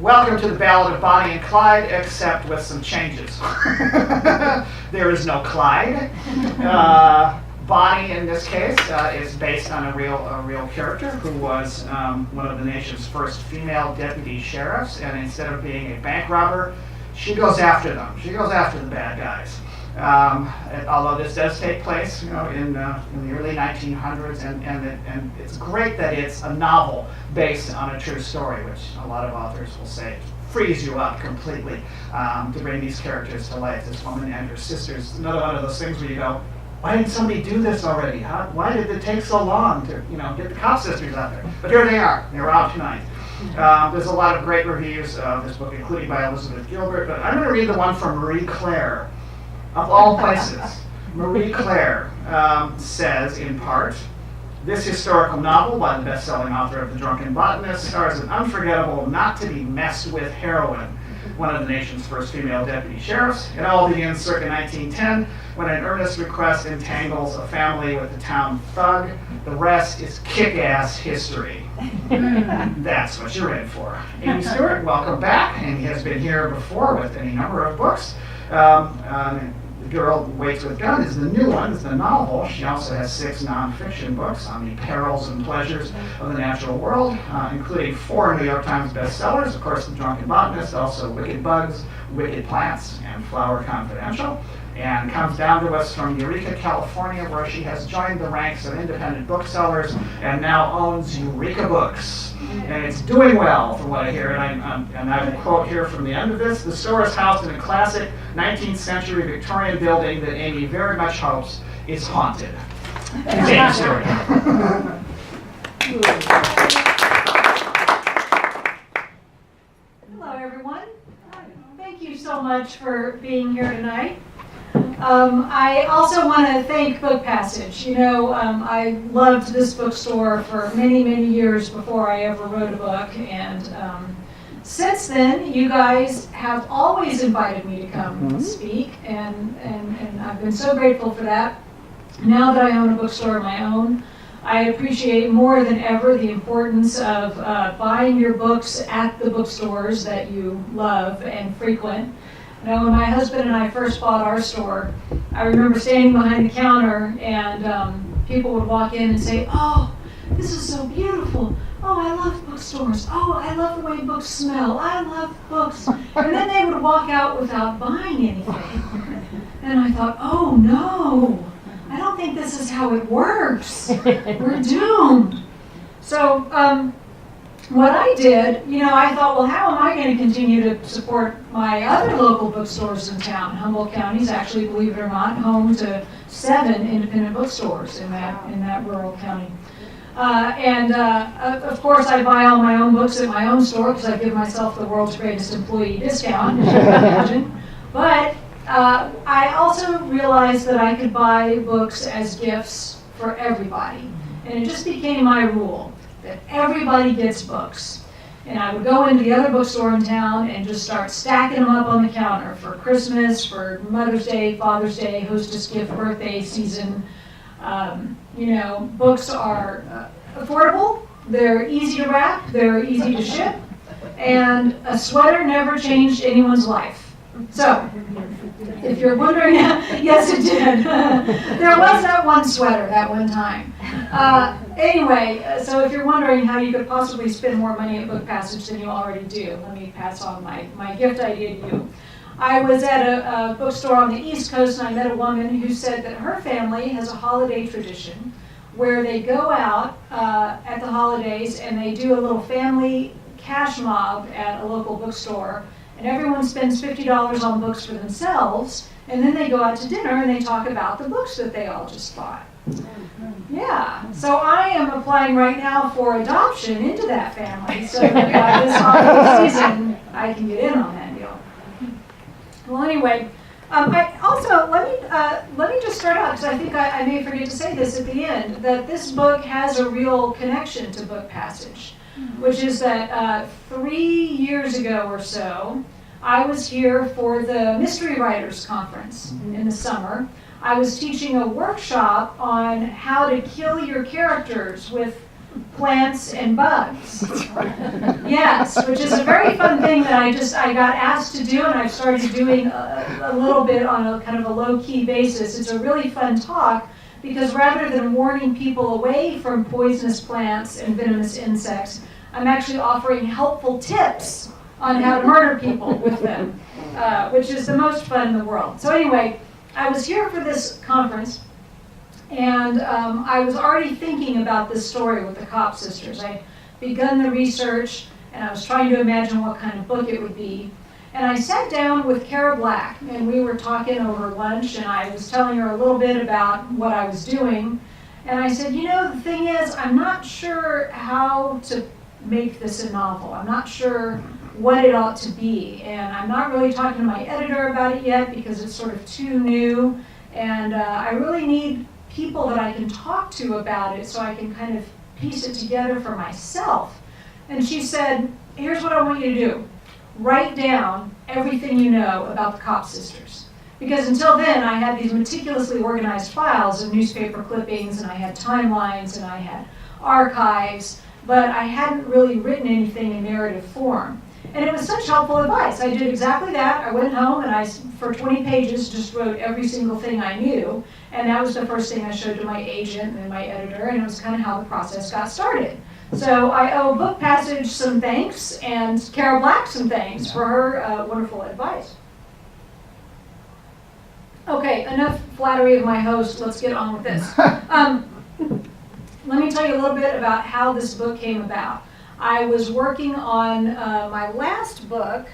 welcome to the Ballad of Bonnie and Clyde, except with some changes. There is no Clyde. Bonnie, in this case, is based on a real character who was one of the nation's first female deputy sheriffs, and instead of being a bank robber, she goes after them. She goes after the bad guys. Although this does take place, in the early 1900s, and it's great that it's a novel based on a true story, which a lot of authors will say frees you up completely to bring these characters to life. This woman and her sisters. Another one of those things where you go, why didn't somebody do this already? Why did it take so long to get the Cop sisters out there? But here they are. They're out tonight. There's a lot of great reviews of this book, including by Elizabeth Gilbert. But I'm going to read the one from Marie Claire. Of all places, Marie Claire says, in part, this historical novel by the best-selling author of The Drunken Botanist stars an unforgettable, not-to-be-messed-with heroine, one of the nation's first female deputy sheriffs. It all begins circa 1910, when an earnest request entangles a family with a town thug. The rest is kick-ass history. That's what you're in for. Amy Stewart, welcome back. Amy has been here before with any number of books. The Girl Who Waits with Gun is the new one, it's the novel. She also has 6 nonfiction books on the perils and pleasures of the natural world, including 4 New York Times bestsellers, of course, The Drunken Botanist, also Wicked Bugs, Wicked Plants, and Flower Confidential, and comes down to us from Eureka, California, where she has joined the ranks of independent booksellers and now owns Eureka Books. And it's doing well, from what I hear. And I will quote here from the end of this: the store is housed in a classic 19th century Victorian building that Amy very much hopes is haunted. It's Amy Stewart. Hello, everyone. Thank you so much for being here tonight. I also want to thank Book Passage. I loved this bookstore for many, many years before I ever wrote a book, and since then, you guys have always invited me to come speak, and I've been so grateful for that. Now that I own a bookstore of my own, I appreciate more than ever the importance of buying your books at the bookstores that you love and frequent. When my husband and I first bought our store, I remember standing behind the counter and people would walk in and say, "Oh, this is so beautiful. Oh, I love bookstores. Oh, I love the way books smell. I love books." And then they would walk out without buying anything. And I thought, oh no, I don't think this is how it works. We're doomed. So, what I did, I thought, well, how am I going to continue to support my other local bookstores in town? Humboldt County is actually, believe it or not, home to 7 independent bookstores in that rural county. Of course, I buy all my own books at my own store because I give myself the world's greatest employee discount, as you can imagine. But I also realized that I could buy books as gifts for everybody. And it just became my rule that everybody gets books. And I would go into the other bookstore in town and just start stacking them up on the counter for Christmas, for Mother's Day, Father's Day, hostess gift, birthday season. Books are affordable, they're easy to wrap, they're easy to ship, and a sweater never changed anyone's life. So, if you're wondering, yes it did. There was that one sweater that one time. Anyway, so if you're wondering how you could possibly spend more money at Book Passage than you already do, let me pass on my gift idea to you. I was at a bookstore on the East Coast and I met a woman who said that her family has a holiday tradition where they go out at the holidays and they do a little family cash mob at a local bookstore, and everyone spends $50 on books for themselves, and then they go out to dinner and they talk about the books that they all just bought. Yeah, so I am applying right now for adoption into that family, so that this holiday season I can get in on that deal. Well, anyway, I also let me just start out because I think I may forget to say this at the end, that this book has a real connection to Book Passage, which is that 3 years ago or so, I was here for the Mystery Writers Conference in the summer. I was teaching a workshop on how to kill your characters with plants and bugs. Yes, which is a very fun thing that I got asked to do, and I've started doing a little bit on a kind of a low-key basis. It's a really fun talk because rather than warning people away from poisonous plants and venomous insects, I'm actually offering helpful tips on how to murder people with them, which is the most fun in the world. So anyway, I was here for this conference, and I was already thinking about this story with the Kopp sisters. I'd begun the research, and I was trying to imagine what kind of book it would be. And I sat down with Kara Black, and we were talking over lunch, and I was telling her a little bit about what I was doing. And I said, you know, the thing is, I'm not sure how to make this a novel. I'm not sure what it ought to be. And I'm not really talking to my editor about it yet because it's sort of too new. And I really need people that I can talk to about it so I can kind of piece it together for myself. And she said, here's what I want you to do. Write down everything you know about the Kopp sisters. Because until then, I had these meticulously organized files of newspaper clippings, and I had timelines, and I had archives, but I hadn't really written anything in narrative form. And it was such helpful advice. I did exactly that. I went home and I, for 20 pages, just wrote every single thing I knew. And that was the first thing I showed to my agent and my editor, and it was kind of how the process got started. So I owe Book Passage some thanks, and Kara Black some thanks for her wonderful advice. Okay, enough flattery of my host. Let's get on with this. Let me tell you a little bit about how this book came about. I was working on my last book,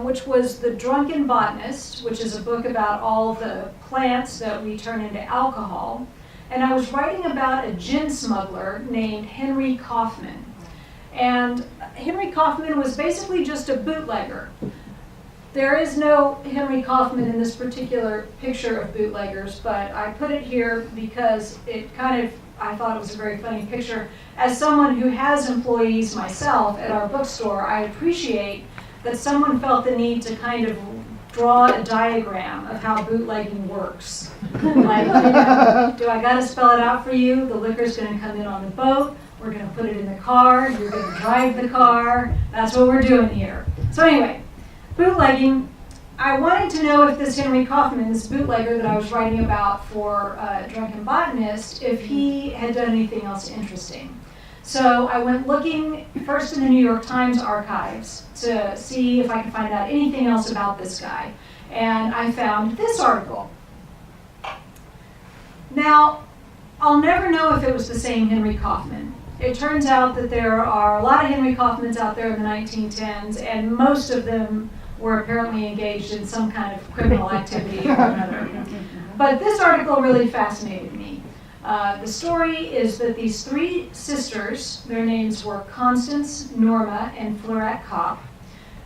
which was The Drunken Botanist, which is a book about all the plants that we turn into alcohol. And I was writing about a gin smuggler named Henry Kaufman. And Henry Kaufman was basically just a bootlegger. There is no Henry Kaufman in this particular picture of bootleggers, but I put it here because it kind of, I thought it was a very funny picture. As someone who has employees myself at our bookstore, I appreciate that someone felt the need to kind of draw a diagram of how bootlegging works. Like, do I gotta spell it out for you? The liquor's gonna come in on the boat, we're gonna put it in the car, you're gonna drive the car, that's what we're doing here. So anyway, bootlegging, I wanted to know if this Henry Kaufman, this bootlegger that I was writing about for Drunken Botanist, if he had done anything else interesting. So I went looking first in the New York Times archives to see if I could find out anything else about this guy. And I found this article. Now, I'll never know if it was the same Henry Kaufman. It turns out that there are a lot of Henry Kaufmans out there in the 1910s, and most of them were apparently engaged in some kind of criminal activity or another. But this article really fascinated me. The story is that these three sisters, their names were Constance, Norma, and Fleurette Kopp,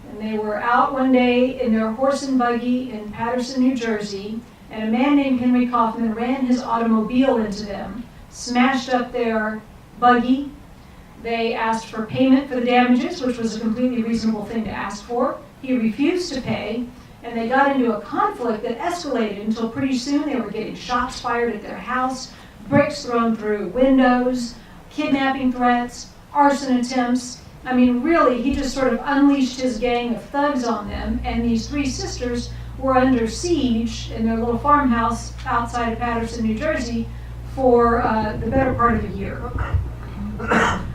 and they were out one day in their horse and buggy in Paterson, New Jersey, and a man named Henry Kaufman ran his automobile into them, smashed up their buggy. They asked for payment for the damages, which was a completely reasonable thing to ask for. He refused to pay, and they got into a conflict that escalated until pretty soon they were getting shots fired at their house, bricks thrown through windows, kidnapping threats, arson attempts. I mean, really, he just sort of unleashed his gang of thugs on them, and these three sisters were under siege in their little farmhouse outside of Paterson, New Jersey, for the better part of a year.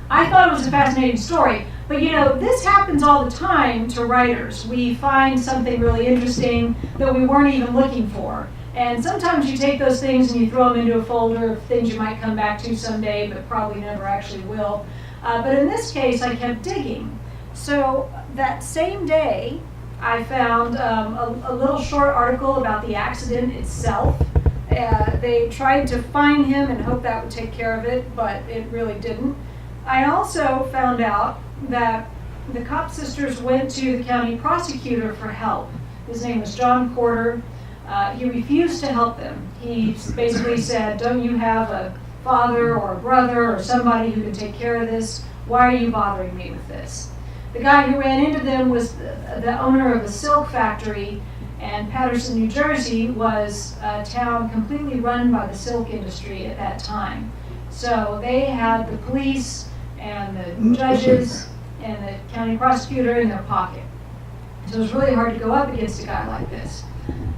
I thought it was a fascinating story, but you know, this happens all the time to writers. We find something really interesting that we weren't even looking for. And sometimes you take those things and you throw them into a folder of things you might come back to someday, but probably never actually will. But in this case, I kept digging. So that same day, I found a little short article about the accident itself. They tried to find him and hope that would take care of it, but it really didn't. I also found out that the Kopp sisters went to the county prosecutor for help. His name was John Porter. He refused to help them. He basically said, don't you have a father or a brother or somebody who can take care of this? Why are you bothering me with this? The guy who ran into them was the owner of a silk factory, and Paterson, New Jersey was a town completely run by the silk industry at that time. So they had the police and the judges and the county prosecutor in their pocket. So it was really hard to go up against a guy like this.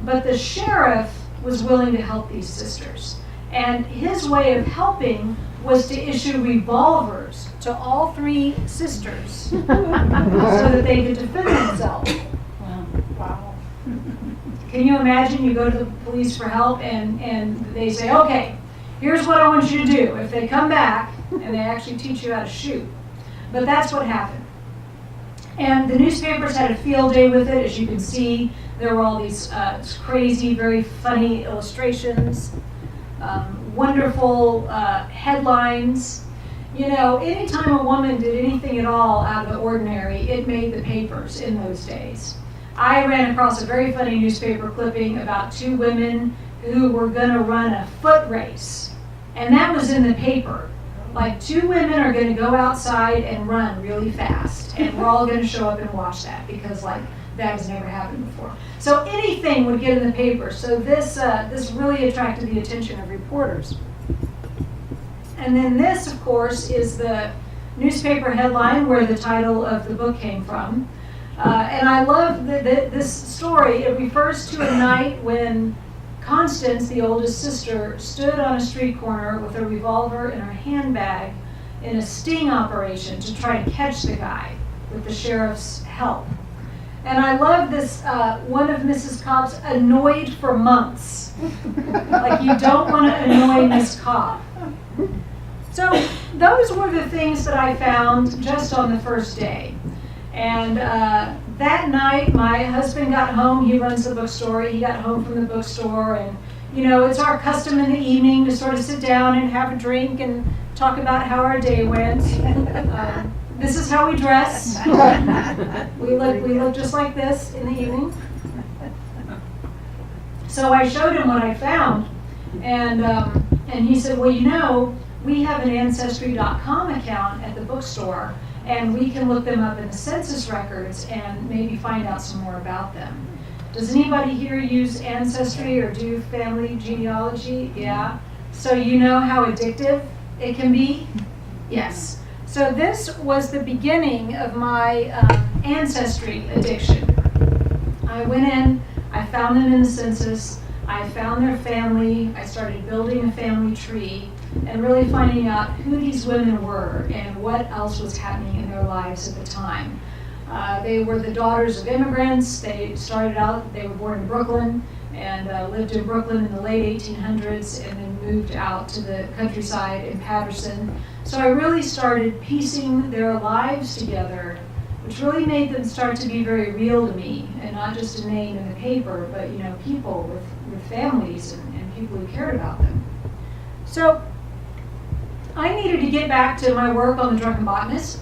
But the sheriff was willing to help these sisters. And his way of helping was to issue revolvers to all three sisters so that they could defend themselves. Wow. Can you imagine you go to the police for help and they say, okay, here's what I want you to do. If they come back, and they actually teach you how to shoot. But that's what happened. And the newspapers had a field day with it. As you can see, there were all these crazy, very funny illustrations, wonderful headlines. You know, anytime a woman did anything at all out of the ordinary, it made the papers in those days. I ran across a very funny newspaper clipping about two women who were going to run a foot race. And that was in the paper. Like, two women are going to go outside and run really fast. And we're all going to show up and watch that because, like, that has never happened before. So anything would get in the paper. So this really attracted the attention of reporters. And then this, of course, is the newspaper headline where the title of the book came from. And I love this story. It refers to a night when Constance, the oldest sister, stood on a street corner with a revolver in her handbag in a sting operation to try to catch the guy with the sheriff's help. And I love this, one of Mrs. Cobb's annoyed for months. Like, you don't want to annoy Miss Cobb. So those were the things that I found just on the first day. And that night, my husband got home. He runs the bookstore. He got home from the bookstore. And, you know, it's our custom in the evening to sort of sit down and have a drink and talk about how our day went. This is how we dress. We look just like this in the evening. So I showed him what I found. And he said, well, you know, we have an Ancestry.com account at the bookstore. And we can look them up in the census records and maybe find out some more about them. Does anybody here use Ancestry or do family genealogy? Yeah. So you know how addictive it can be? Yes. So this was the beginning of my Ancestry addiction. I went in, I found them in the census, I found their family, I started building a family tree, and really finding out who these women were and what else was happening in their lives at the time. They were the daughters of immigrants. They started out, they were born in Brooklyn and lived in Brooklyn in the late 1800s and then moved out to the countryside in Patterson. So I really started piecing their lives together, which really made them start to be very real to me, and not just a name in the paper, but, you know, people with families and people who cared about them. So I needed to get back to my work on the Drunken Botanist,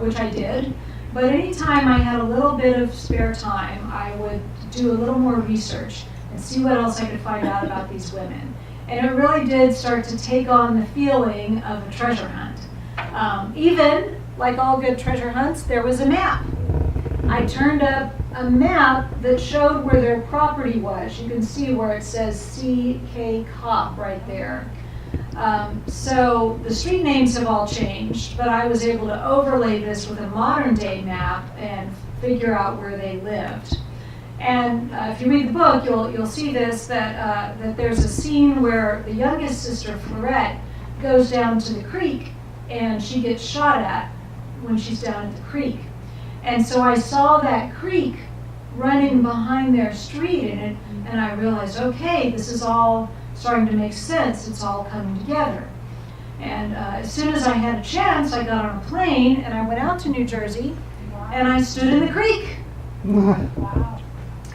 which I did, but anytime I had a little bit of spare time, I would do a little more research and see what else I could find out about these women. And it really did start to take on the feeling of a treasure hunt. Even, like all good treasure hunts, there was a map. I turned up a map that showed where their property was. You can see where it says C.K. Kopp right there. So the street names have all changed, but I was able to overlay this with a modern day map and figure out where they lived. And if you read the book, you'll see this, that there's a scene where the youngest sister, Florette, goes down to the creek and she gets shot at when she's down at the creek. And so I saw that creek running behind their street and I realized, okay, this is all starting to make sense. It's all coming together. And as soon as I had a chance, I got on a plane and I went out to New Jersey and I stood in the creek. Wow.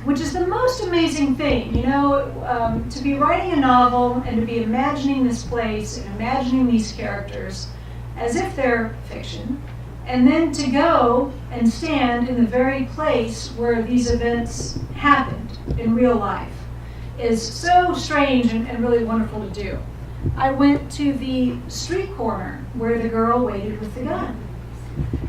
Which is the most amazing thing, you know, to be writing a novel and to be imagining this place and imagining these characters as if they're fiction, and then to go and stand in the very place where these events happened in real life is so strange and really wonderful to do. I went to the street corner where the girl waited with the gun.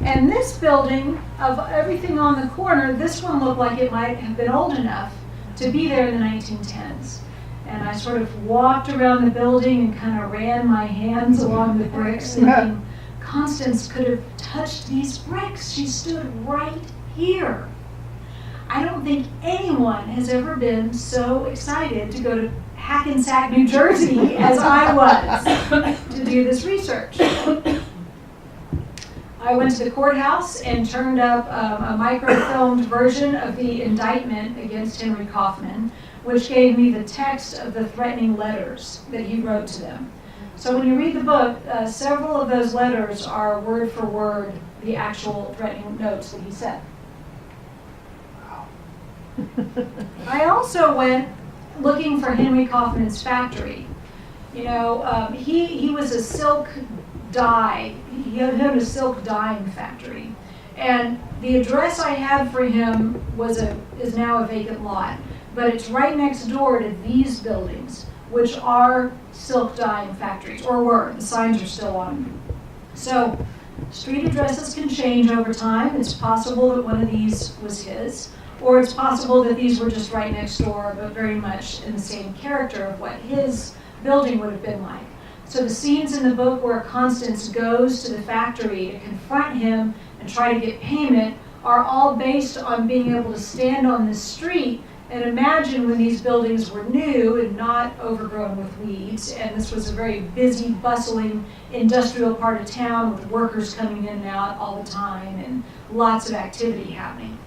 And this building, of everything on the corner, this one looked like it might have been old enough to be there in the 1910s. And I sort of walked around the building and kind of ran my hands along the bricks, thinking, Constance could have touched these bricks. She stood right here. I don't think anyone has ever been so excited to go to Hackensack, New Jersey as I was to do this research. I went to the courthouse and turned up a microfilmed version of the indictment against Henry Kaufman, which gave me the text of the threatening letters that he wrote to them. So when you read the book, several of those letters are word for word the actual threatening notes that he sent. I also went looking for Henry Kaufman's factory. You know, he was a silk dye. He owned a silk dyeing factory, and the address I had for him is now a vacant lot. But it's right next door to these buildings, which are silk dyeing factories, or were. The signs are still on them. So street addresses can change over time. It's possible that one of these was his, or it's possible that these were just right next door, but very much in the same character of what his building would have been like. So the scenes in the book where Constance goes to the factory to confront him and try to get payment are all based on being able to stand on the street and imagine when these buildings were new and not overgrown with weeds, and this was a very busy, bustling industrial part of town with workers coming in and out all the time and lots of activity happening.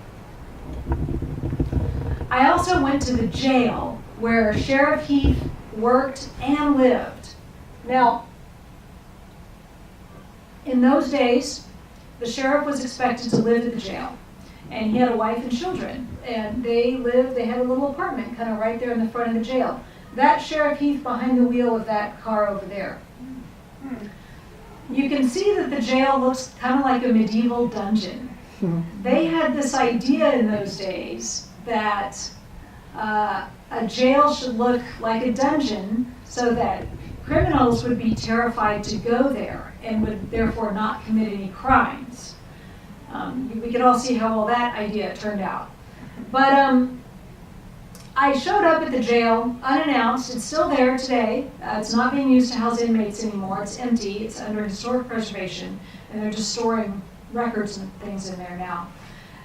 I also went to the jail where Sheriff Heath worked and lived. Now, in those days, the sheriff was expected to live at the jail. And he had a wife and children. And they had a little apartment kind of right there in the front of the jail. That's Sheriff Heath behind the wheel of that car over there. You can see that the jail looks kind of like a medieval dungeon. They had this idea in those days that a jail should look like a dungeon so that criminals would be terrified to go there and would therefore not commit any crimes. We could all see how all that idea turned out. But I showed up at the jail unannounced. It's still there today. It's not being used to house inmates anymore. It's empty. It's under historic preservation, and they're just storing records and things in there now.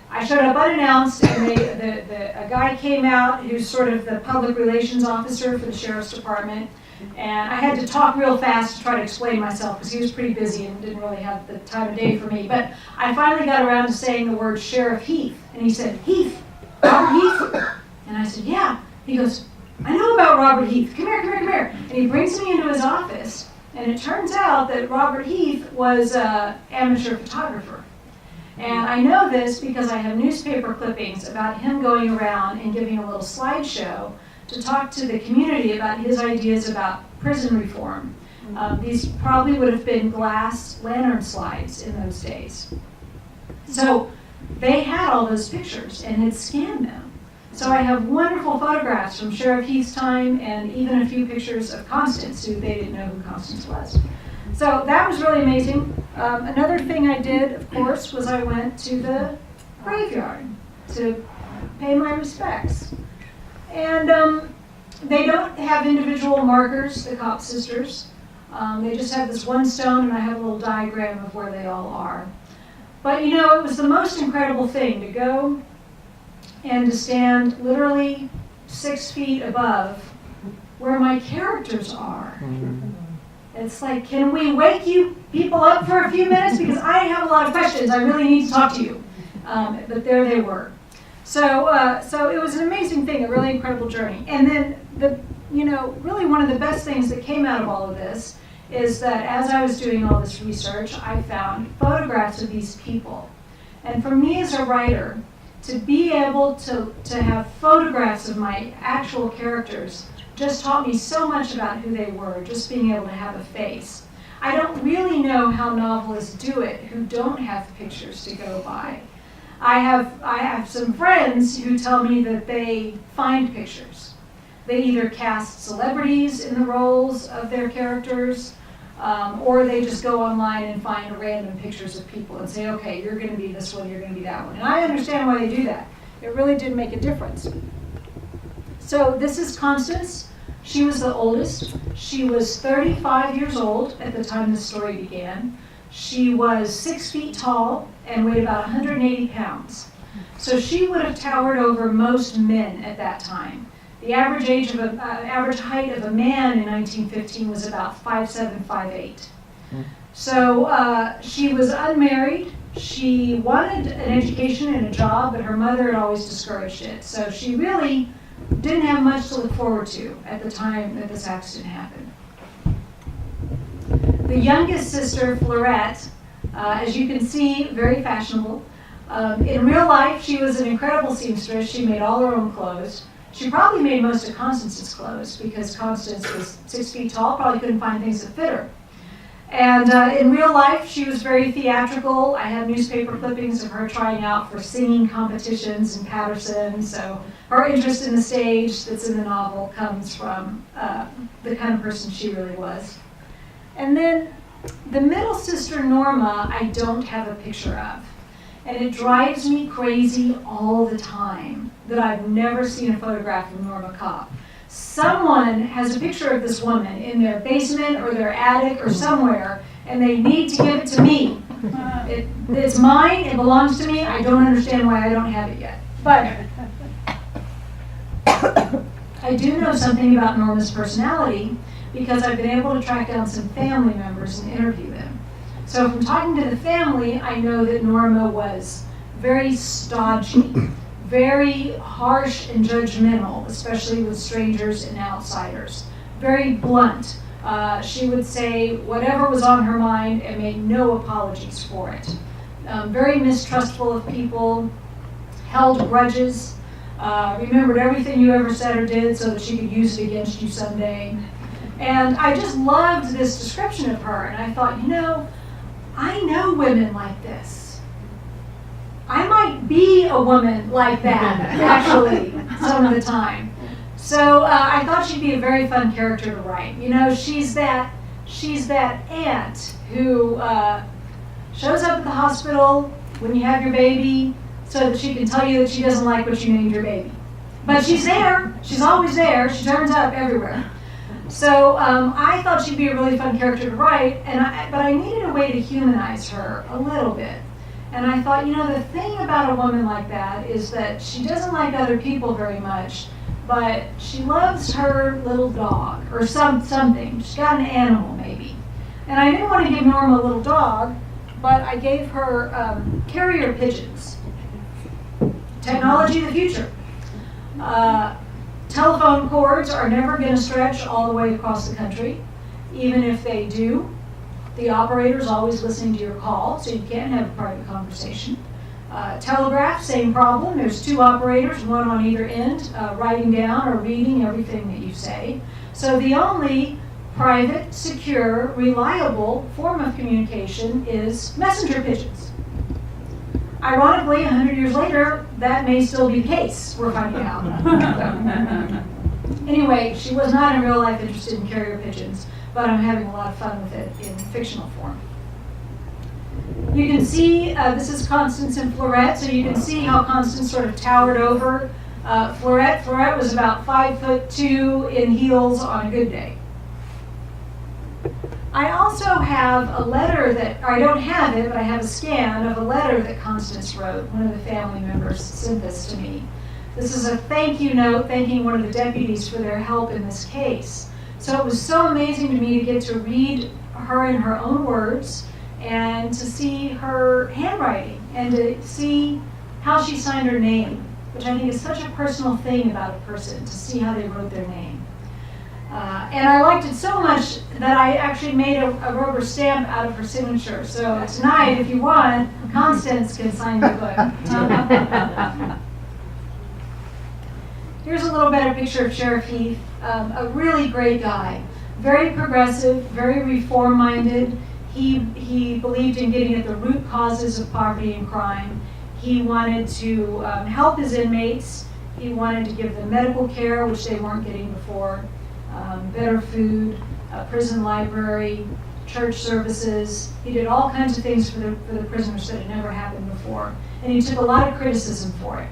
I showed up unannounced, and a guy came out who's sort of the public relations officer for the sheriff's department. And I had to talk real fast to try to explain myself because he was pretty busy and didn't really have the time of day for me. But I finally got around to saying the word Sheriff Heath. And he said, Heath? Robert Heath? And I said, yeah. He goes, I know about Robert Heath. Come here, come here, come here. And he brings me into his office. And it turns out that Robert Heath was an amateur photographer. And I know this because I have newspaper clippings about him going around and giving a little slideshow to talk to the community about his ideas about prison reform. These probably would have been glass lantern slides in those days. So they had all those pictures and had scanned them. So I have wonderful photographs from Sheriff Heath's time and even a few pictures of Constance, who they didn't know who Constance was. So that was really amazing. Another thing I did, of course, was I went to the graveyard to pay my respects. And they don't have individual markers, the Kopp sisters. They just have this one stone, and I have a little diagram of where they all are. But you know, it was the most incredible thing to go and to stand literally 6 feet above where my characters are. It's like, can we wake you people up for a few minutes? Because I have a lot of questions. I really need to talk to you. But there they were. So it was an amazing thing, a really incredible journey. And then really one of the best things that came out of all of this is that as I was doing all this research, I found photographs of these people. And for me as a writer, to be able to have photographs of my actual characters just taught me so much about who they were, just being able to have a face. I don't really know how novelists do it who don't have pictures to go by. I have some friends who tell me that they find pictures. They either cast celebrities in the roles of their characters, or they just go online and find random pictures of people and say, okay, you're going to be this one, you're going to be that one. And I understand why they do that. It really did make a difference. So this is Constance. She was the oldest. She was 35 years old at the time the story began. She was 6 feet tall and weighed about 180 pounds. So she would have towered over most men at that time. The average average height of a man in 1915 was about 5'7", 5'8". So she was unmarried. She wanted an education and a job, but her mother had always discouraged it. So she really didn't have much to look forward to at the time that this accident happened. The youngest sister, Florette, as you can see, very fashionable. In real life, she was an incredible seamstress. She made all her own clothes. She probably made most of Constance's clothes because Constance was 6 feet tall, probably couldn't find things that fit her. And in real life, she was very theatrical. I have newspaper clippings of her trying out for singing competitions in Patterson. So her interest in the stage that's in the novel comes from the kind of person she really was. And then the middle sister, Norma, I don't have a picture of. And it drives me crazy all the time that I've never seen a photograph of Norma Cobb. Someone has a picture of this woman in their basement or their attic or somewhere, and they need to give it to me. It's mine, it belongs to me, I don't understand why I don't have it yet. But I do know something about Norma's personality because I've been able to track down some family members and interview them. So from talking to the family, I know that Norma was very stodgy, very harsh and judgmental, especially with strangers and outsiders. Very blunt. She would say whatever was on her mind and made no apologies for it. Very mistrustful of people, held grudges, remembered everything you ever said or did so that she could use it against you someday. And I just loved this description of her, and I thought, you know, I know women like this. I might be a woman like that, actually, some of the time. So I thought she'd be a very fun character to write. You know, she's that aunt who shows up at the hospital when you have your baby so that she can tell you that she doesn't like what you named your baby. But she's there. She's always there. She turns up everywhere. So I thought she'd be a really fun character to write, but I needed a way to humanize her a little bit. And I thought, you know, the thing about a woman like that is that she doesn't like other people very much, but she loves her little dog or something. She's got an animal, maybe. And I didn't want to give Norma a little dog, but I gave her carrier pigeons. Technology of the future. Telephone cords are never going to stretch all the way across the country. Even if they do, the operator's always listening to your call, so you can't have a private conversation. Telegraph, same problem. There's two operators, one on either end, writing down or reading everything that you say. So the only private, secure, reliable form of communication is messenger pigeons. Ironically, 100 years later, that may still be the case, we're finding out. Anyway, she was not in real life interested in carrier pigeons, but I'm having a lot of fun with it in fictional form. You can see, this is Constance and Florette, so you can see how Constance sort of towered over Florette. Florette was about 5'2" in heels on a good day. I also have a letter that, or I don't have it, but I have a scan of a letter that Constance wrote. One of the family members sent this to me. This is a thank you note thanking one of the deputies for their help in this case. So it was so amazing to me to get to read her in her own words and to see her handwriting and to see how she signed her name, which I think is such a personal thing about a person, to see how they wrote their name. And I liked it so much that I actually made a rubber stamp out of her signature. So tonight, if you want, Constance can sign the book. Here's a little better picture of Sheriff Heath, a really great guy, very progressive, very reform-minded. He believed in getting at the root causes of poverty and crime. He wanted to help his inmates. He wanted to give them medical care, which they weren't getting before. Better food, a prison library, church services. He did all kinds of things for the prisoners that had never happened before. And he took a lot of criticism for it.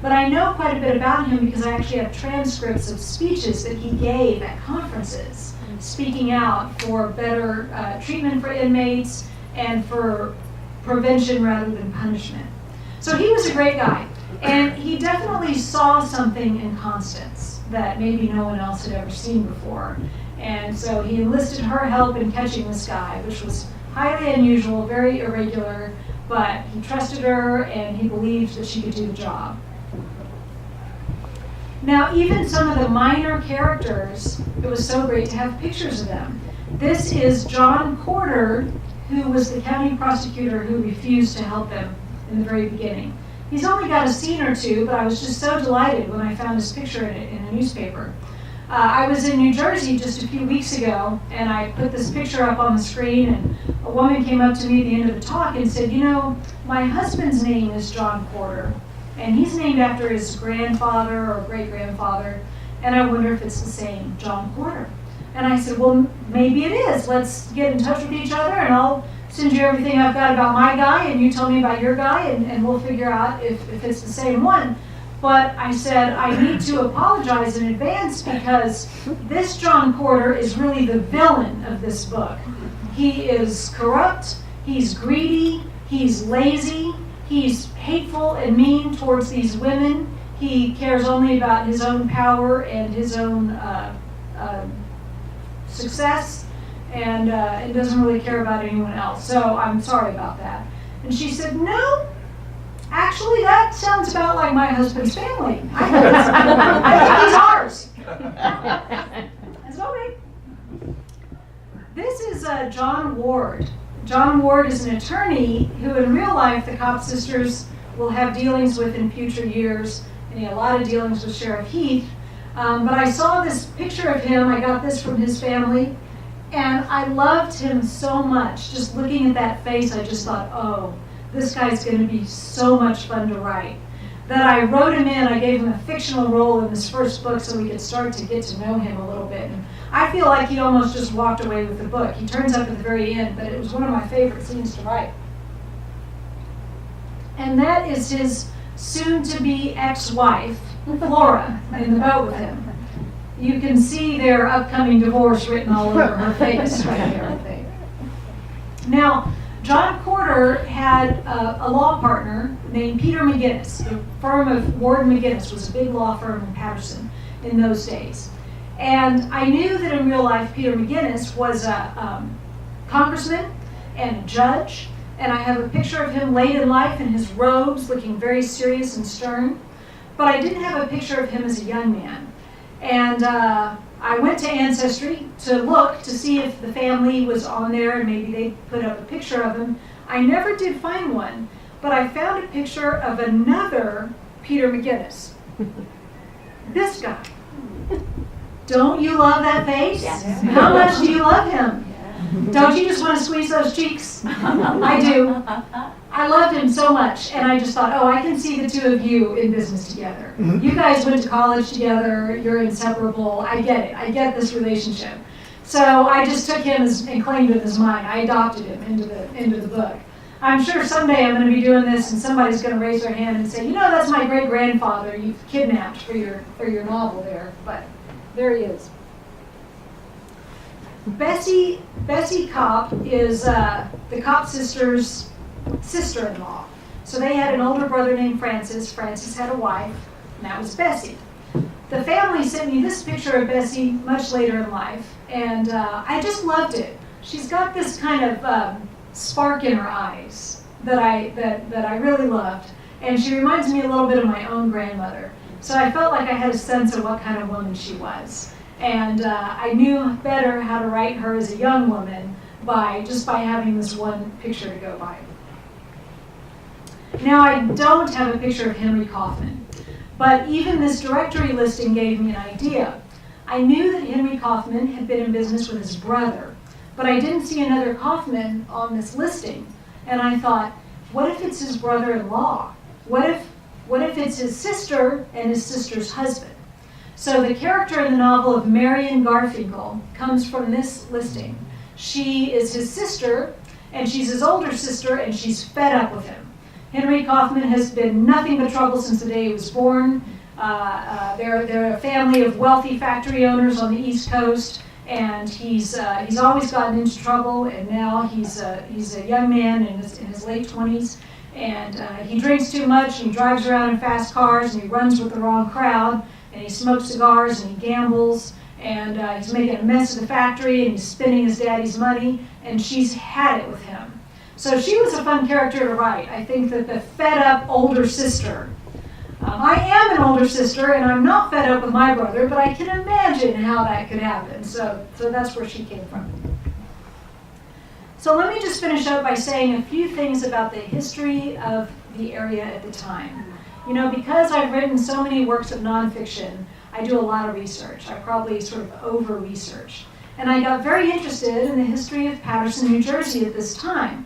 But I know quite a bit about him because I actually have transcripts of speeches that he gave at conferences, speaking out for better treatment for inmates and for prevention rather than punishment. So he was a great guy. And he definitely saw something in Constance that maybe no one else had ever seen before. And so he enlisted her help in catching this guy, which was highly unusual, very irregular, but he trusted her and he believed that she could do the job. Now, even some of the minor characters, it was so great to have pictures of them. This is John Porter, who was the county prosecutor who refused to help them in the very beginning. He's only got a scene or two, but I was just so delighted when I found his picture in a newspaper. I was in New Jersey just a few weeks ago, and I put this picture up on the screen, and a woman came up to me at the end of the talk and said, you know, my husband's name is John Porter, and he's named after his grandfather or great-grandfather, and I wonder if it's the same John Porter. And I said, well, maybe it is. Let's get in touch with each other, and I'll send you everything I've got about my guy, and you tell me about your guy, and we'll figure out if it's the same one. But I said, I need to apologize in advance because this John Porter is really the villain of this book. He is corrupt, he's greedy, he's lazy, he's hateful and mean towards these women. He cares only about his own power and his own success, and doesn't really care about anyone else. So I'm sorry about that. And she said, no, actually that sounds about like my husband's family. I think he's ours. That's okay. This is John Ward. John Ward is an attorney who in real life the Cop sisters will have dealings with in future years, and he had a lot of dealings with Sheriff Heath. But I saw this picture of him, I got this from his family, and I loved him so much. Just looking at that face, I just thought, oh, this guy's going to be so much fun to write. That I wrote him in, I gave him a fictional role in this first book so we could start to get to know him a little bit. And I feel like he almost just walked away with the book. He turns up at the very end, but it was one of my favorite scenes to write. And that is his soon-to-be ex-wife, Flora, in the boat with him. You can see their upcoming divorce written all over her face right here, I think. Now, John Porter had a law partner named Peter McGinnis. The firm of Ward McGinnis was a big law firm in Patterson in those days. And I knew that in real life Peter McGinnis was a congressman and a judge. And I have a picture of him late in life in his robes looking very serious and stern. But I didn't have a picture of him as a young man. And I went to Ancestry to look to see if the family was on there and maybe they put up a picture of him. I never did find one, but I found a picture of another Peter McGinnis. This guy. Don't you love that face? Yes. How much do you love him? Don't you just want to squeeze those cheeks? I do. I loved him so much, and I just thought, oh, I can see the two of you in business together. You guys went to college together, you're inseparable, I get it, I get this relationship. So I just took him and claimed him as mine. I adopted him into the book. I'm sure someday I'm going to be doing this and somebody's going to raise their hand and say, you know, that's my great-grandfather you've kidnapped for your novel there, but there he is. Bessie Kopp is the Kopp sisters' sister-in-law. So they had an older brother named Francis. Francis had a wife, and that was Bessie. The family sent me this picture of Bessie much later in life, and I just loved it. She's got this kind of spark in her eyes that I really loved, and she reminds me a little bit of my own grandmother. So I felt like I had a sense of what kind of woman she was. And I knew better how to write her as a young woman just by having this one picture to go by. Now, I don't have a picture of Henry Kaufman, but even this directory listing gave me an idea. I knew that Henry Kaufman had been in business with his brother, but I didn't see another Kaufman on this listing. And I thought, what if it's his brother-in-law? What if it's his sister and his sister's husband? So the character in the novel of Marion Garfinkel comes from this listing. She is his sister, and she's his older sister, and she's fed up with him. Henry Kaufman has been nothing but trouble since the day he was born. They're a family of wealthy factory owners on the East Coast, and he's always gotten into trouble. And now he's a young man in his late 20s, and he drinks too much, and he drives around in fast cars, and he runs with the wrong crowd, and he smokes cigars, and he gambles, and he's making a mess of the factory, and he's spending his daddy's money, and she's had it with him. So she was a fun character to write. I think that the fed-up older sister. I am an older sister, and I'm not fed up with my brother, but I can imagine how that could happen. So that's where she came from. So let me just finish up by saying a few things about the history of the area at the time. You know, because I've written so many works of nonfiction, I do a lot of research. I probably sort of over-research. And I got very interested in the history of Paterson, New Jersey at this time.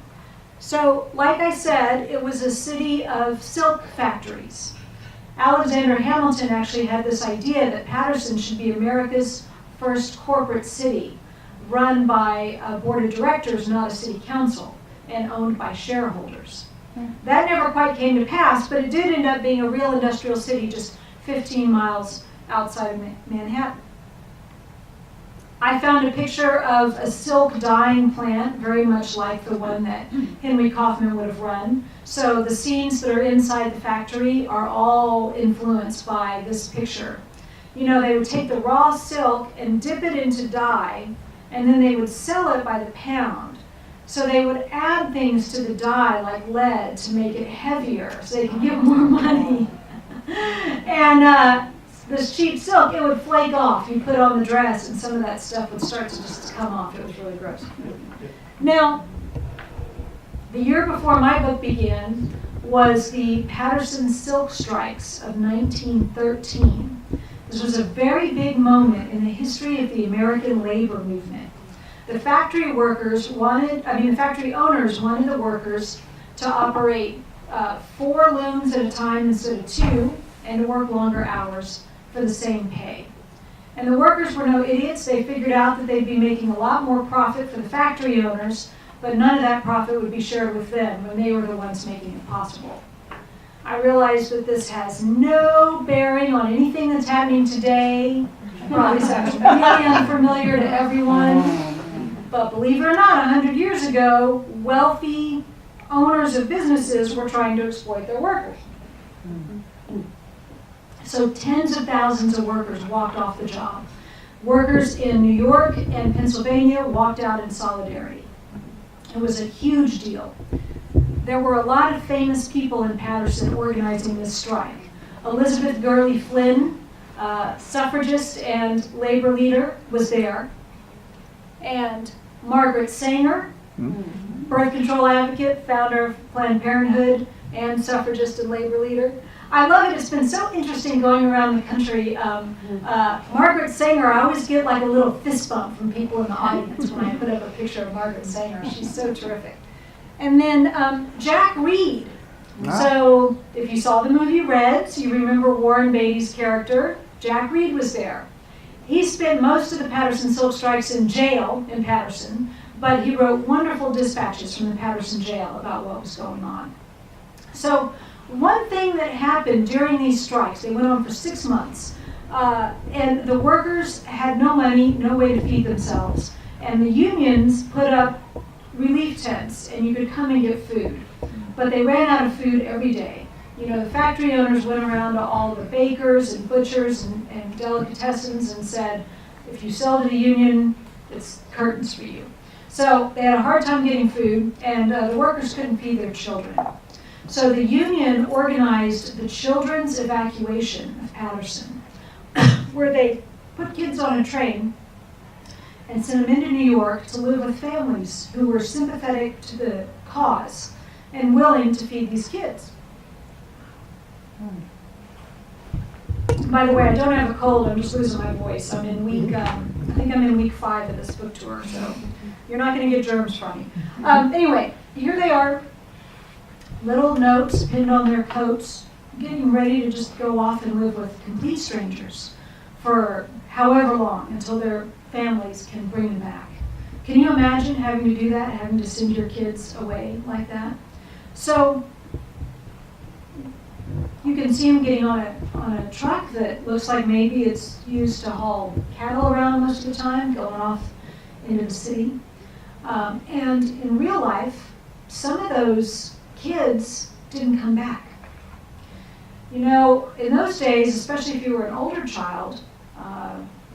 So, like I said, it was a city of silk factories. Alexander Hamilton actually had this idea that Paterson should be America's first corporate city, run by a board of directors, not a city council, and owned by shareholders. That never quite came to pass, but it did end up being a real industrial city just 15 miles outside of Manhattan. I found a picture of a silk dyeing plant, very much like the one that Henry Kaufman would have run. So the scenes that are inside the factory are all influenced by this picture. You know, they would take the raw silk and dip it into dye, and then they would sell it by the pound. So they would add things to the dye, like lead, to make it heavier, so they could get more money. And this cheap silk, it would flake off. You put on the dress, and some of that stuff would start to just come off. It was really gross. Now, the year before my book began was the Paterson silk strikes of 1913. This was a very big moment in the history of the American labor movement. The factory owners wanted the workers to operate 4 looms at a time instead of 2, and to work longer hours for the same pay. And the workers were no idiots. They figured out that they'd be making a lot more profit for the factory owners, but none of that profit would be shared with them when they were the ones making it possible. I realized that this has no bearing on anything that's happening today. Probably sounds really unfamiliar to everyone. But believe it or not, 100 years ago, wealthy owners of businesses were trying to exploit their workers. So tens of thousands of workers walked off the job. Workers in New York and Pennsylvania walked out in solidarity. It was a huge deal. There were a lot of famous people in Paterson organizing this strike. Elizabeth Gurley Flynn, suffragist and labor leader, was there. And Margaret Sanger, birth control advocate, founder of Planned Parenthood, and suffragist and labor leader. I love it. It's been so interesting going around the country. Margaret Sanger, I always get like a little fist bump from people in the audience when I put up a picture of Margaret Sanger. She's so terrific. And then Jack Reed. So if you saw the movie Reds, you remember Warren Beatty's character. Jack Reed was there. He spent most of the Paterson silk strikes in jail in Paterson, but he wrote wonderful dispatches from the Paterson jail about what was going on. So one thing that happened during these strikes, they went on for 6 months, and the workers had no money, no way to feed themselves, and the unions put up relief tents, and you could come and get food. But they ran out of food every day. You know, the factory owners went around to all the bakers and butchers and delicatessens and said, if you sell to the union, it's curtains for you. So they had a hard time getting food, and the workers couldn't feed their children. So the union organized the children's evacuation of Paterson, where they put kids on a train and sent them into New York to live with families who were sympathetic to the cause and willing to feed these kids. By the way, I don't have a cold, I'm just losing my voice. I'm in I think I'm in week 5 of this book tour, so you're not going to get germs from me. Anyway, here they are, little notes pinned on their coats, getting ready to just go off and live with complete strangers for however long, until their families can bring them back. Can you imagine having to do that, having to send your kids away like that? So you can see them getting on a truck that looks like maybe it's used to haul cattle around most of the time, going off into the city. And in real life, some of those kids didn't come back. You know, in those days, especially if you were an older child,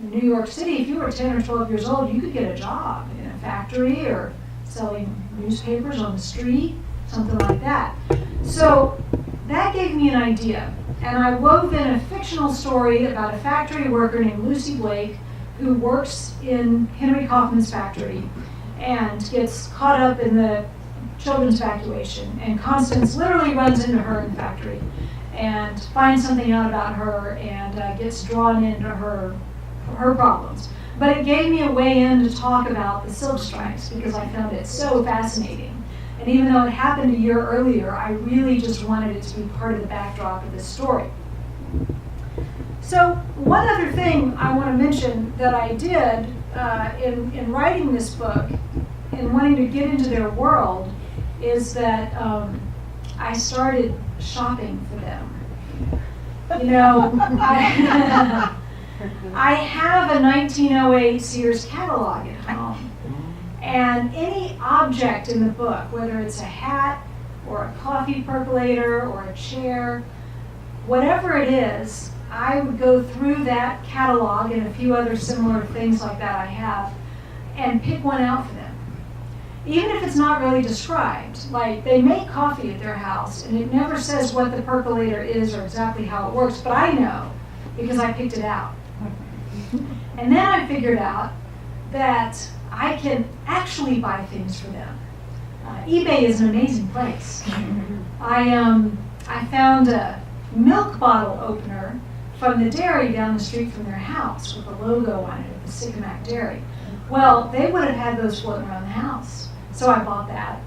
in New York City, if you were 10 or 12 years old, you could get a job in a factory or selling newspapers on the street, something like that. So that gave me an idea, and I wove in a fictional story about a factory worker named Lucy Blake who works in Henry Kaufman's factory and gets caught up in the children's evacuation, and Constance literally runs into her in the factory and finds something out about her and gets drawn into her problems. But it gave me a way in to talk about the silk strikes because I found it so fascinating. And even though it happened a year earlier, I really just wanted it to be part of the backdrop of this story. So one other thing I want to mention that I did in writing this book and wanting to get into their world is that I started shopping for them. You know, I have a 1908 Sears catalog at home. And any object in the book, whether it's a hat or a coffee percolator or a chair, whatever it is, I would go through that catalog and a few other similar things like that I have and pick one out for them. Even if it's not really described, like they make coffee at their house and it never says what the percolator is or exactly how it works, but I know because I picked it out. And then I figured out that I can actually buy things for them. eBay is an amazing place. I found a milk bottle opener from the dairy down the street from their house with a logo on it, the Sycamac Dairy. Well, they would have had those floating around the house, so I bought that.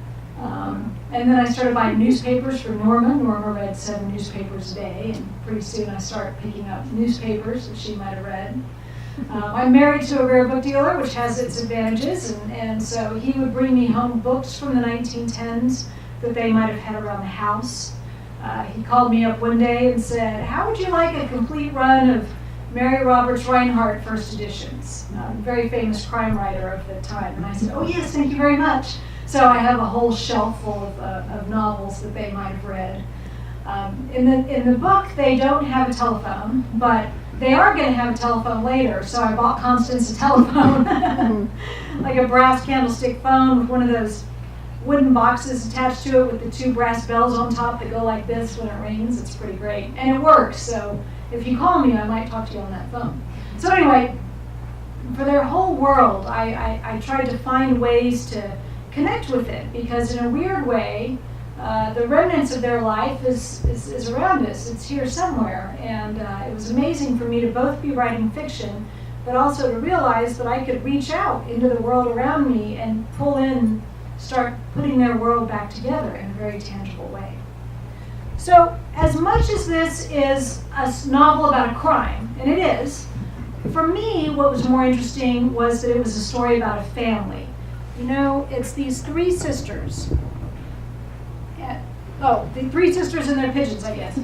And then I started buying newspapers for Norma. Norma read 7 newspapers a day, and pretty soon I started picking up newspapers that she might have read. I'm married to a rare book dealer, which has its advantages, and so he would bring me home books from the 1910s that they might have had around the house. He called me up one day and said, "How would you like a complete run of Mary Roberts Reinhardt first editions?" Very famous crime writer of the time. And I said, "Oh yes, thank you very much." So I have a whole shelf full of novels that they might have read. In the book, they don't have a telephone, but they are going to have a telephone later, so I bought Constance a telephone, like a brass candlestick phone with one of those wooden boxes attached to it with the 2 brass bells on top that go like this when it rings. It's pretty great, and it works, so if you call me, I might talk to you on that phone. So anyway, for their whole world, I tried to find ways to connect with it, because in a weird way, the remnants of their life is around us. It's here somewhere, and it was amazing for me to both be writing fiction, but also to realize that I could reach out into the world around me and start putting their world back together in a very tangible way. So, as much as this is a novel about a crime, and it is, for me, what was more interesting was that it was a story about a family. You know, it's these 3 sisters. The 3 sisters and their pigeons, I guess.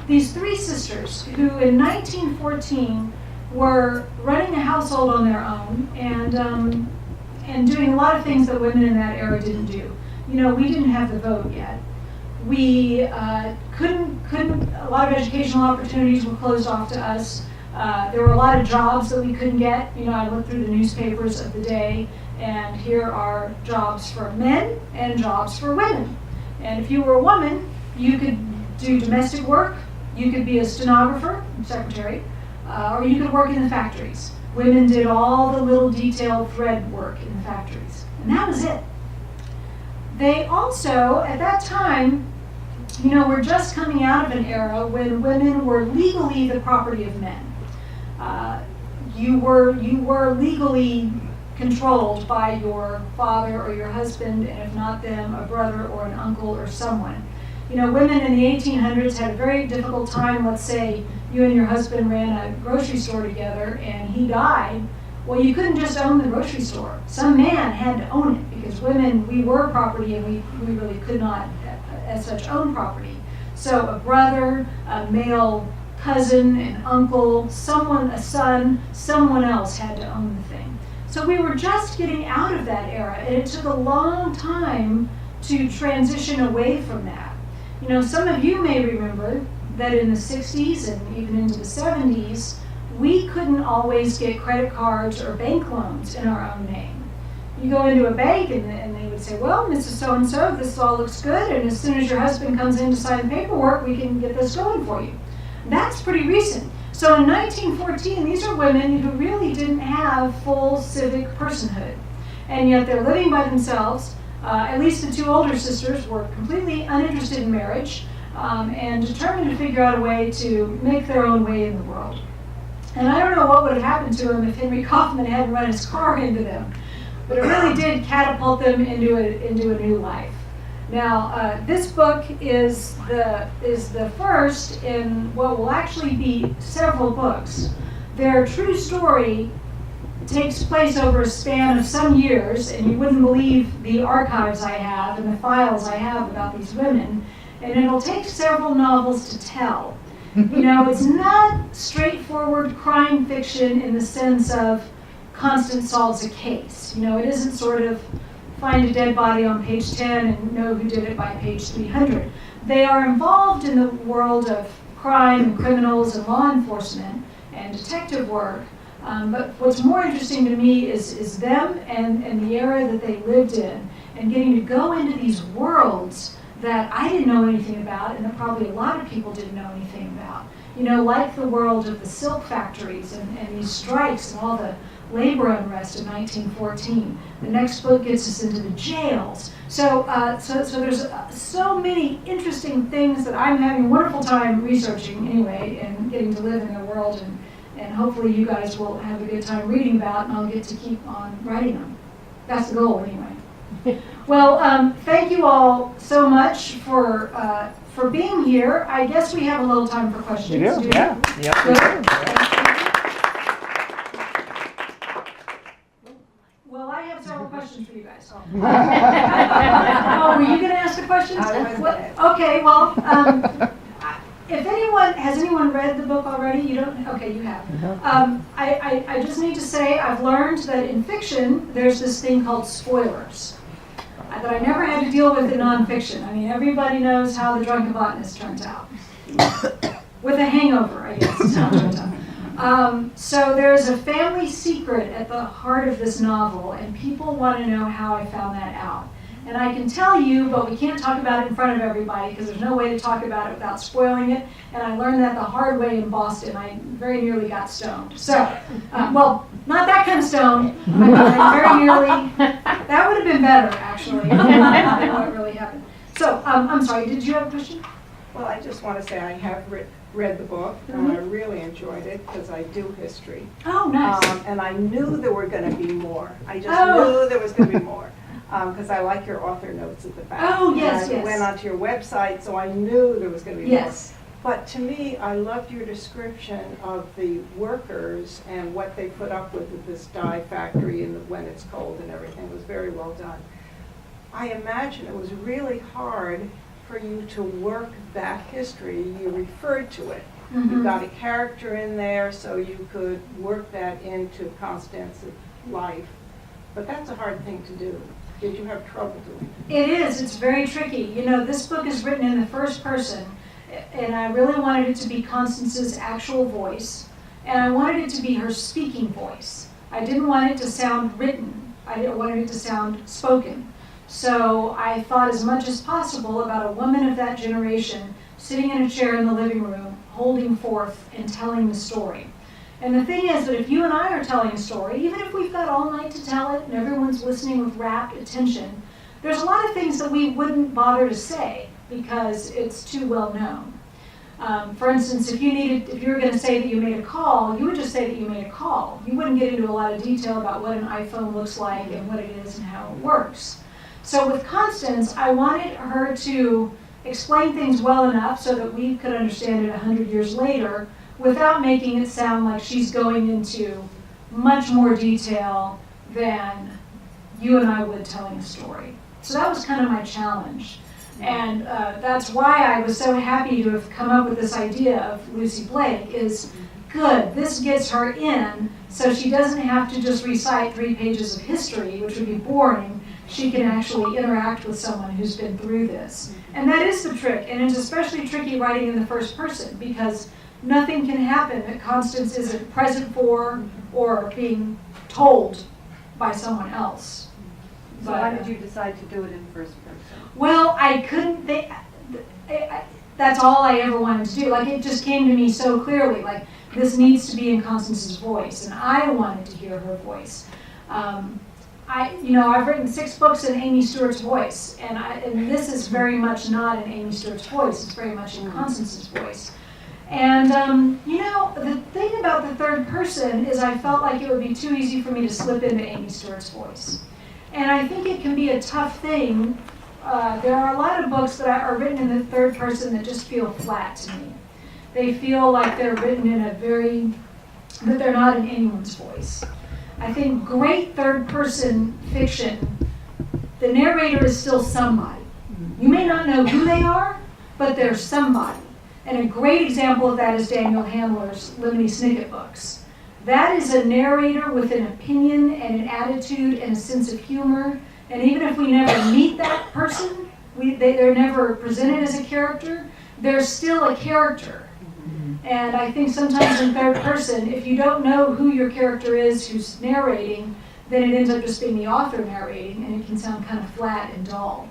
These 3 sisters who in 1914 were running a household on their own and doing a lot of things that women in that era didn't do. You know, we didn't have the vote yet. We couldn't, a lot of educational opportunities were closed off to us. There were a lot of jobs that we couldn't get. You know, I looked through the newspapers of the day, and here are jobs for men and jobs for women. And if you were a woman, you could do domestic work, you could be a stenographer, secretary, or you could work in the factories. Women did all the little detailed thread work in the factories, and that was it. They also, at that time, you know, were just coming out of an era when women were legally the property of men. You were legally controlled by your father or your husband, and if not them, a brother or an uncle or someone. You know, women in the 1800s had a very difficult time. Let's say you and your husband ran a grocery store together and he died. Well, you couldn't just own the grocery store. Some man had to own it, because women, we were property and we really could not as such own property. So a brother, a male cousin, an uncle, someone, a son, someone else had to own the thing. So we were just getting out of that era, and it took a long time to transition away from that. You know, some of you may remember that in the 60s and even into the 70s, we couldn't always get credit cards or bank loans in our own name. You go into a bank and they would say, well, Mrs. So-and-so, this all looks good, and as soon as your husband comes in to sign paperwork, we can get this going for you. That's pretty recent. So in 1914, these are women who really didn't have full civic personhood, and yet they're living by themselves. At least the two older sisters were completely uninterested in marriage and determined to figure out a way to make their own way in the world. And I don't know what would have happened to them if Henry Kaufman hadn't run his car into them, but it really did catapult them into a new life. Now, this book is the first in what will actually be several books. Their true story takes place over a span of some years, and you wouldn't believe the archives I have and the files I have about these women, and it'll take several novels to tell. You know, it's not straightforward crime fiction in the sense of Constance solves a case. You know, it isn't sort of find a dead body on page 10 and know who did it by page 300. They are involved in the world of crime and criminals and law enforcement and detective work. But what's more interesting to me is them and the era that they lived in, and getting to go into these worlds that I didn't know anything about, and that probably a lot of people didn't know anything about. You know, like the world of the silk factories and these strikes and all the labor unrest in 1914. The next book gets us into the jails. So there's so many interesting things that I'm having a wonderful time researching anyway, and getting to live in their world, and hopefully you guys will have a good time reading about, and I'll get to keep on writing them. That's the goal anyway. Well, thank you all so much for being here. I guess we have a little time for questions. You do? Yeah. Yep. Good. Well, I have several questions for you guys. Oh, were you going to ask a question? Okay, well, if has anyone read the book already? You don't? Okay, you have. I just need to say I've learned that in fiction, there's this thing called spoilers that I never had to deal with in nonfiction. I mean, everybody knows how the drunken botanist turns out. With a hangover, I guess is how it turns out. So there's a family secret at the heart of this novel, and people want to know how I found that out. And I can tell you, but we can't talk about it in front of everybody because there's no way to talk about it without spoiling it. And I learned that the hard way in Boston. I very nearly got stoned. So, well, not that kind of stoned. I very nearly, that would have been better, actually, than what really happened. So, I'm sorry, did you have a question? Well, I just want to say I have read the book, and I really enjoyed it because I do history. Oh, nice. And I knew there were going to be more. I just knew there was going to be more. Because I like your author notes at the back. Oh, yes, and I went onto your website, so I knew there was going to be more. But to me, I loved your description of the workers and what they put up with at this dye factory and when it's cold and everything. It was very well done. I imagine it was really hard for you to work that history. You referred to it. Mm-hmm. You got a character in there so you could work that into Constance's life. But that's a hard thing to do. Did you have trouble doing it? It is. It's very tricky. You know, this book is written in the first person, and I really wanted it to be Constance's actual voice, and I wanted it to be her speaking voice. I didn't want it to sound written. I wanted it to sound spoken. So I thought as much as possible about a woman of that generation sitting in a chair in the living room, holding forth and telling the story. And the thing is that if you and I are telling a story, even if we've got all night to tell it and everyone's listening with rapt attention, there's a lot of things that we wouldn't bother to say because it's too well known. For instance, if you were going to say that you made a call, you would just say that you made a call. You wouldn't get into a lot of detail about what an iPhone looks like and what it is and how it works. So with Constance, I wanted her to explain things well enough so that we could understand it 100 years later without making it sound like she's going into much more detail than you and I would telling a story. So that was kind of my challenge. And that's why I was so happy to have come up with this idea of Lucy Blake is, good, this gets her in, so she doesn't have to just recite 3 pages of history, which would be boring. She can actually interact with someone who's been through this. And that is the trick, and it's especially tricky writing in the first person, because nothing can happen that Constance isn't present for or being told by someone else. So why did you decide to do it in first person? Well, I couldn't think, that's all I ever wanted to do. Like, it just came to me so clearly, like, this needs to be in Constance's voice, and I wanted to hear her voice. I've written 6 books in Amy Stewart's voice, and this is very much not in Amy Stewart's voice, it's very much in Constance's voice. And, the thing about the third person is I felt like it would be too easy for me to slip into Amy Stewart's voice. And I think it can be a tough thing. There are a lot of books that are written in the third person that just feel flat to me. They feel like they're written in that they're not in anyone's voice. I think great third person fiction, the narrator is still somebody. You may not know who they are, but they're somebody. And a great example of that is Daniel Handler's Lemony Snicket books. That is a narrator with an opinion and an attitude and a sense of humor. And even if we never meet that person, they're never presented as a character, they're still a character. And I think sometimes in third person, if you don't know who your character is who's narrating, then it ends up just being the author narrating, and it can sound kind of flat and dull.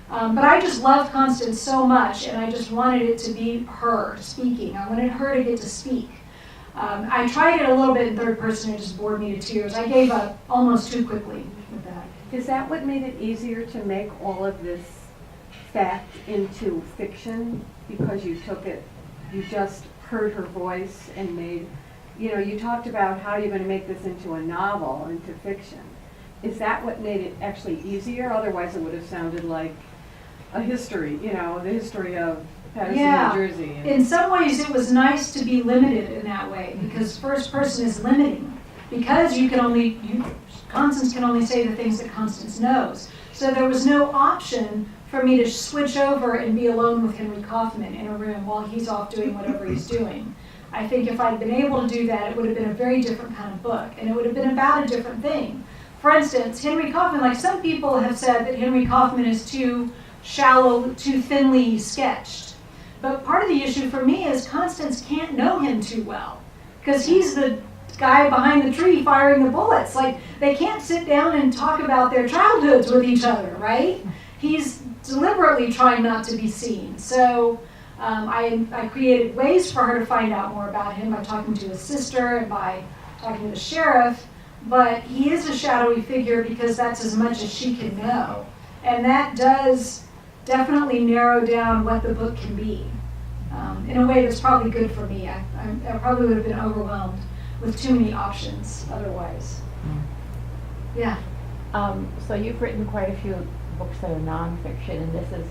But I just loved Constance so much, and I just wanted it to be her speaking. I wanted her to get to speak. I tried it a little bit in third person, and it just bored me to tears. I gave up almost too quickly with that. Is that what made it easier to make all of this fact into fiction? Because you just heard her voice and made, you talked about how you're going to make this into a novel, into fiction. Is that what made it actually easier? Otherwise it would have sounded like a history, the history of Patterson, New Jersey. In some ways it was nice to be limited in that way, because first person is limiting. Because Constance can only say the things that Constance knows. So there was no option for me to switch over and be alone with Henry Kaufman in a room while he's off doing whatever he's doing. I think if I'd been able to do that, it would have been a very different kind of book, and it would have been about a different thing. For instance, Henry Kaufman, like some people have said that Henry Kaufman is too shallow, too thinly sketched. But part of the issue for me is Constance can't know him too well, because he's the guy behind the tree firing the bullets. Like, they can't sit down and talk about their childhoods with each other, right? He's deliberately trying not to be seen. So I created ways for her to find out more about him by talking to his sister and by talking to the sheriff. But he is a shadowy figure because that's as much as she can know. And that does definitely narrow down what the book can be. In a way that's probably good for me. I probably would have been overwhelmed with too many options otherwise. Yeah. So you've written quite a few books that are nonfiction, and this is,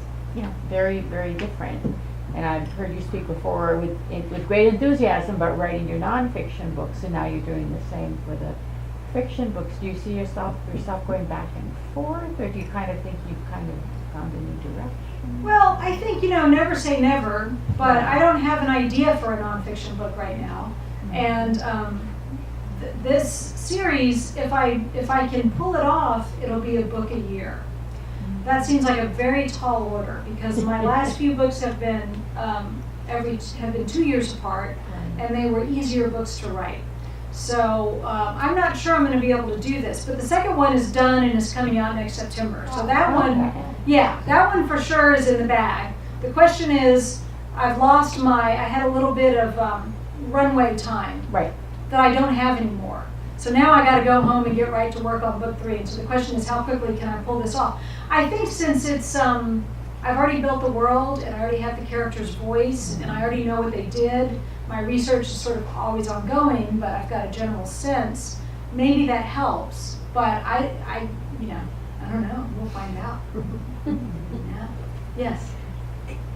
very, very different. And I've heard you speak before with great enthusiasm about writing your nonfiction books, and now you're doing the same for the fiction books. Do you see yourself going back and forth, or do you kind of think you've kind of found a new direction? Well, I think, never say never, but I don't have an idea for a nonfiction book right now. And this series, if I can pull it off, it'll be a book a year. That seems like a very tall order, because my last few books have been 2 years apart, and they were easier books to write. So I'm not sure I'm going to be able to do this, but the second one is done and is coming out next September. So that one for sure is in the bag. The question is, I had a little bit of runway time that I don't have anymore. So now I got to go home and get right to work on book 3. And so the question is, how quickly can I pull this off? I think since it's, I've already built the world, and I already have the character's voice, and I already know what they did. My research is sort of always ongoing, but I've got a general sense. Maybe that helps, but I don't know. We'll find out. Yeah. Yes.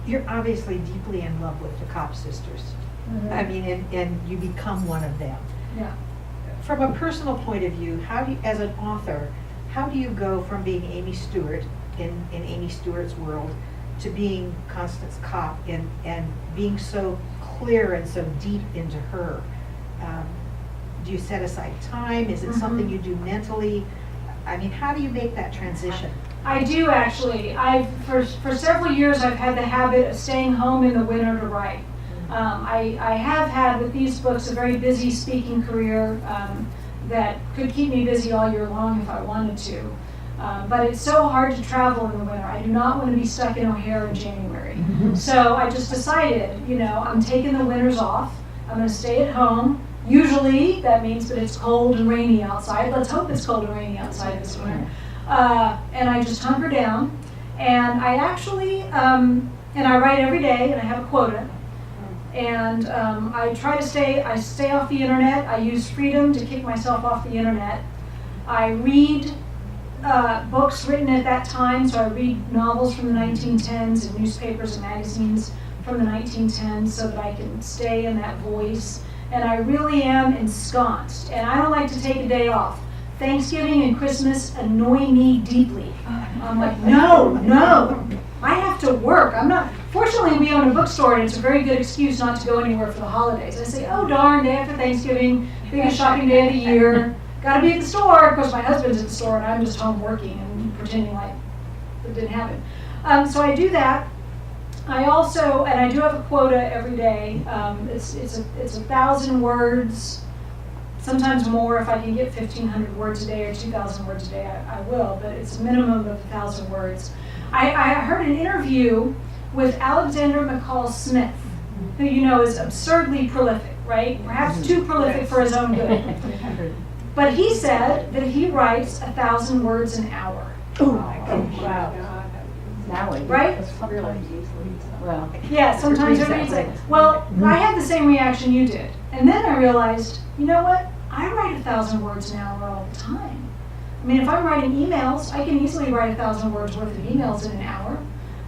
You're obviously deeply in love with the Kopp sisters. Mm-hmm. I mean, and you become one of them. Yeah. From a personal point of view, as an author, how do you go from being Amy Stewart in Amy Stewart's world to being Constance Kopp and being so clear and so deep into her? Do you set aside time? Is it something you do mentally? I mean, how do you make that transition? I do actually. For several years I've had the habit of staying home in the winter to write. I have had with these books a very busy speaking career that could keep me busy all year long if I wanted to. But it's so hard to travel in the winter. I do not want to be stuck in O'Hare in January. So I just decided, I'm taking the winters off. I'm going to stay at home. Usually that means that it's cold and rainy outside. Let's hope it's cold and rainy outside this winter. And I just hunker down. And I actually, and I write every day, and I have a quota. And I stay off the internet. I use freedom to kick myself off the internet. I read books written at that time, so I read novels from the 1910s and newspapers and magazines from the 1910s so that I can stay in that voice. And I really am ensconced. And I don't like to take a day off. Thanksgiving and Christmas annoy me deeply. I'm like, no, I have to work. Fortunately, we own a bookstore, and it's a very good excuse not to go anywhere for the holidays. I say, oh darn, day after Thanksgiving, biggest shopping day of the year. Got to be at the store. Of course, my husband's at the store, and I'm just home working and pretending like it didn't happen. So I do that. I also, and I do have a quota every day. It's 1,000 words, sometimes more. If I can get 1,500 words a day or 2,000 words a day, I will. But it's a minimum of 1,000 words. I heard an interview with Alexander McCall Smith, who is absurdly prolific, right? Perhaps too prolific for his own good. But he said that he writes 1,000 words an hour. Oh my God. Wow. Right? Well, Yeah, sometimes it reads like, well, I had the same reaction you did. And then I realized, you know what? I write 1,000 words an hour all the time. I mean, if I'm writing emails, I can easily write 1,000 words worth of emails in an hour.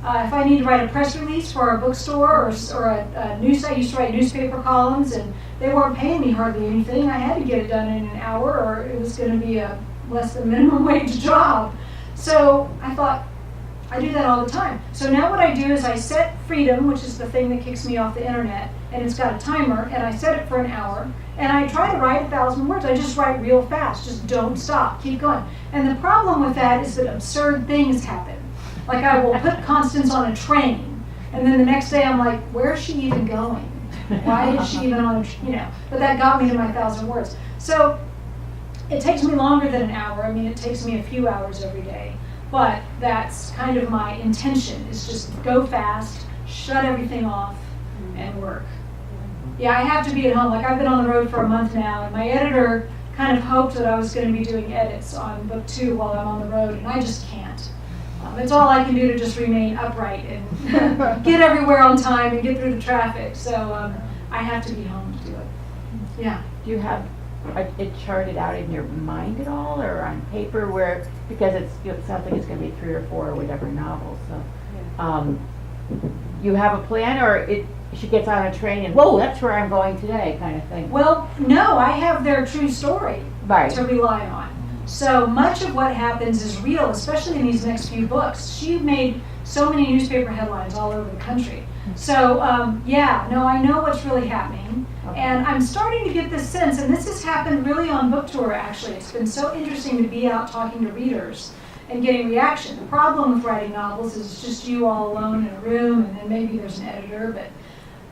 If I need to write a press release for a bookstore or a news, I used to write newspaper columns, and they weren't paying me hardly anything. I had to get it done in an hour, or it was going to be a less than minimum wage job. So I thought, I do that all the time. So now what I do is I set freedom, which is the thing that kicks me off the internet, and it's got a timer, and I set it for an hour, and I try to write 1,000 words. I just write real fast. Just don't stop. Keep going. And the problem with that is that absurd things happen. Like I will put Constance on a train, and then the next day I'm like, where is she even going? Why is she even on a, but that got me to my 1,000 words. So it takes me longer than an hour. I mean, it takes me a few hours every day. But that's kind of my intention, is just go fast, shut everything off, and work. Yeah, I have to be at home. Like I've been on the road for a month now, and my editor kind of hoped that I was going to be doing edits on book 2 while I'm on the road, and I just can't. It's all I can do to just remain upright and get everywhere on time and get through the traffic. So I have to be home to do it. Yeah. do you have it charted out in your mind at all, or on paper, where, because it sounds like it's going to be 3 or 4 or whatever novels, so you have a plan, or she gets on a train and, whoa, that's where I'm going today, kind of thing? Well, no, I have their true story Right. to rely on. So much of what happens is real, especially in these next few books. She made so many newspaper headlines all over the country. So, I know what's really happening. Okay. And I'm starting to get this sense, and this has happened really on book tour, actually. It's been so interesting to be out talking to readers and getting reaction. The problem with writing novels is it's just you all alone in a room, and then maybe there's an editor.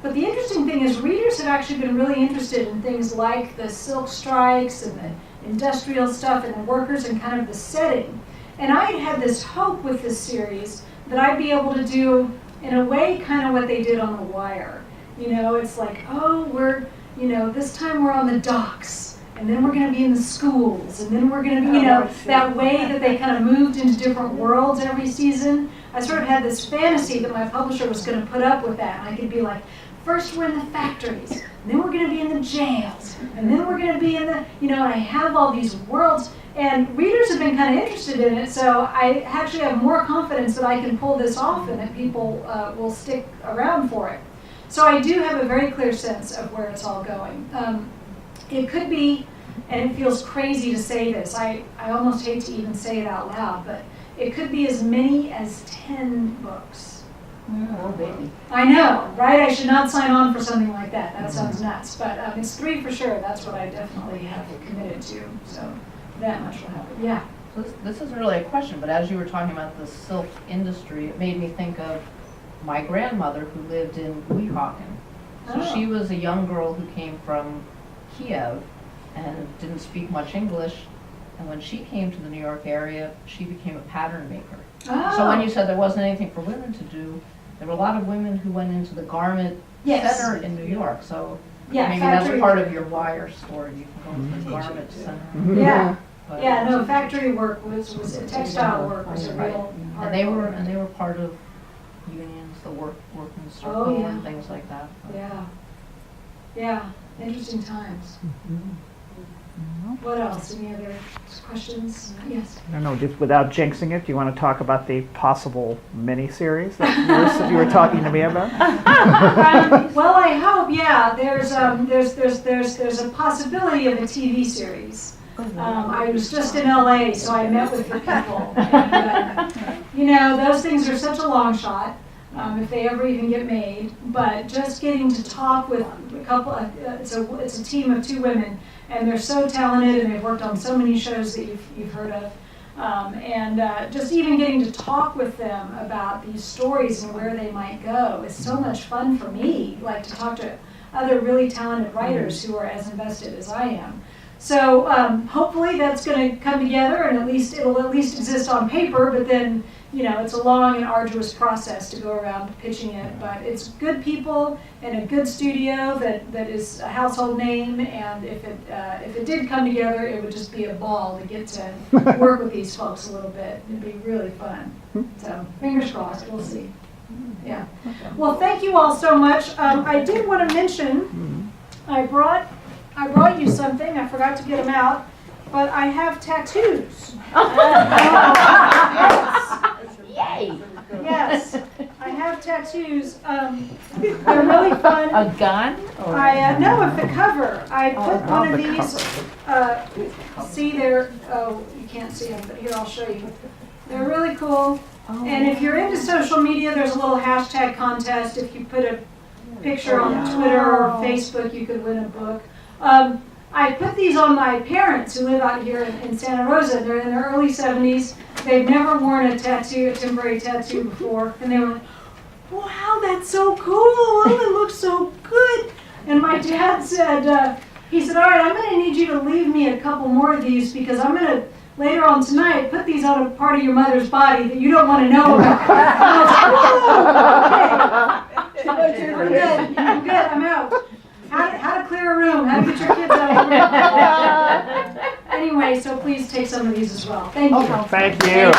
But the interesting thing is readers have actually been really interested in things like the silk strikes and the industrial stuff and the workers and kind of the setting. And I had this hope with this series that I'd be able to do, in a way, kind of what they did on The Wire. It's like, this time we're on the docks, and then we're going to be in the schools, and then we're going to be, that way that they kind of moved into different worlds every season. I sort of had this fantasy that my publisher was going to put up with that, and I could be like, first we're in the factories, and then we're going to be in the jails, and then we're going to be in the, and I have all these worlds, and readers have been kind of interested in it, so I actually have more confidence that I can pull this off and that people will stick around for it. So I do have a very clear sense of where it's all going. It could be, and it feels crazy to say this, I almost hate to even say it out loud, but it could be as many as 10 books. Oh, baby. I know, right? I should not sign on for something like that. That sounds nuts. But it's 3 for sure. That's what I definitely have committed to. So that much will happen. Yeah. So this isn't really a question, but as you were talking about the silk industry, it made me think of my grandmother who lived in Weehawken. So Oh. she was a young girl who came from Kiev and didn't speak much English. And when she came to the New York area, she became a pattern maker. Oh. So when you said there wasn't anything for women to do, there were a lot of women who went into the garment Yes. center in New York. So Yeah, maybe factory. that's part of your wire story. You can go to the garment center. Yeah. But- Yeah. No, factory work was textile work was a real. hard And they were work. part of unions, the workmen's Oh, circle yeah. and things like that. Yeah. Yeah. Interesting times. What else? Any other questions? Yes. I don't know, just without jinxing it, do you want to talk about the possible mini-series that you were talking to me about? Well, I hope. Yeah. There's a possibility of a TV series. I was just in LA, so I met with the people. And, those things are such a long shot, if they ever even get made. But just getting to talk with a couple, it's a team of 2 women, and they're so talented, and they've worked on so many shows that you've heard of. Just even getting to talk with them about these stories and where they might go is so much fun for me, like to talk to other really talented writers who are as invested as I am. So hopefully that's going to come together, and it'll at least exist on paper. But then, it's a long and arduous process to go around pitching it. But it's good people and a good studio that is a household name. And if it did come together, it would just be a ball to get to work with these folks a little bit. It'd be really fun. So fingers crossed. We'll see. Yeah. Well, thank you all so much. I did want to mention I brought you something. I forgot to get them out, but I have tattoos. Yay! Yes, I have tattoos. They're really fun. A gun? Or- No, of the cover. I put one of these. See there? Oh, you can't see them, but here I'll show you. They're really cool. And if you're into social media, there's a little hashtag contest. If you put a picture on Twitter or Facebook, you could win a book. I put these on my parents who live out here in Santa Rosa. They're in their early 70s. They've never worn a temporary tattoo before. And they were like, wow, that's so cool. Oh, it looks so good. And my dad said, he said, all right, I'm going to need you to leave me a couple more of these because I'm going to, later on tonight, put these on a part of your mother's body that you don't want to know about. And I was like, okay. I'm good, I'm out. How to clear a room, how to get your kids out of the room. Anyway, so please take some of these as well. Thank you. Thank you.